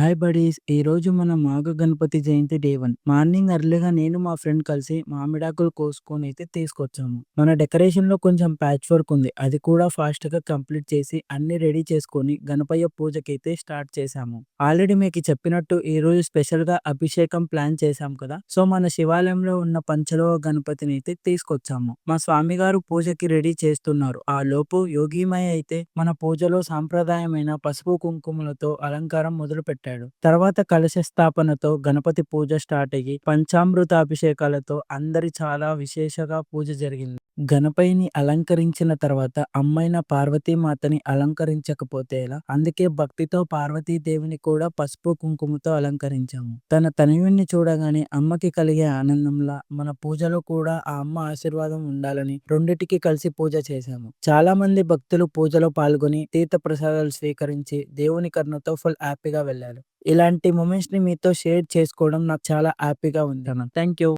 Hi buddies! ఈరోజు మన మాఘ గణపతి జయంతి day 1. Morning ఎర్లీగా నేను మా ఫ్రెండ్ కలిసి మామిడాకులు కోసుకొని అయితే తీసుకొచ్చాము. మన డెకరేషన్‌లో కొంచెం ప్యాచ్ వర్క్ ఉంది. అది కూడా ఫాస్ట్‌గా కంప్లీట్ చేసి అన్నీ రెడీ చేసుకొని గణపయ్య పూజకైతే స్టార్ట్ చేశాము. ఆల్రెడీ మీకు చెప్పినట్టు ఈరోజు స్పెషల్‌గా అభిషేకం ప్లాన్ చేశాం కదా! సో మన శివాలయంలో ఉన్న పంచలోహ గణపతిని అయితే తీసుకొచ్చాము. మా స్వామిగారు పూజకి రెడీ చేస్తున్నారు. ఆ లోపు యోగిమయ అయితే మన పూజలో సాంప్రదాయమైన పసుపు కుంకుమలతో అలంకారం మొదలుపెట్టాడు. తర్వాత కలశ స్థాపనతో గణపతి పూజ స్టార్ట్ అయ్యి పంచామృత అభిషేకాలతో అందరి చాలా విశేషంగా పూజ జరిగింది. గణపతిని అలంకరించిన తర్వాత అమ్మైన పార్వతీమాతని అలంకరించకపోతే ఎలా? అందుకే భక్తితో పార్వతీదేవిని కూడా పసుపు కుంకుమతో అలంకరించాము. తన తనయుణ్ణి చూడగానే అమ్మకి కలిగే ఆనందంలా మన పూజలో కూడా ఆ అమ్మ ఆశీర్వాదం ఉండాలని రెండిటికి కలిసి పూజ చేశాము. చాలా మంది భక్తులు పూజలో పాల్గొని తీర్థ ప్రసాదాలు స్వీకరించి దేవుని కరుణతో ఫుల్ హ్యాపీగా వెళ్ళారు. ఇలాంటి మూమెంట్స్ ని మీతో షేర్ చేసుకోవడం నాకు చాలా హ్యాపీగా ఉంది. Thank you.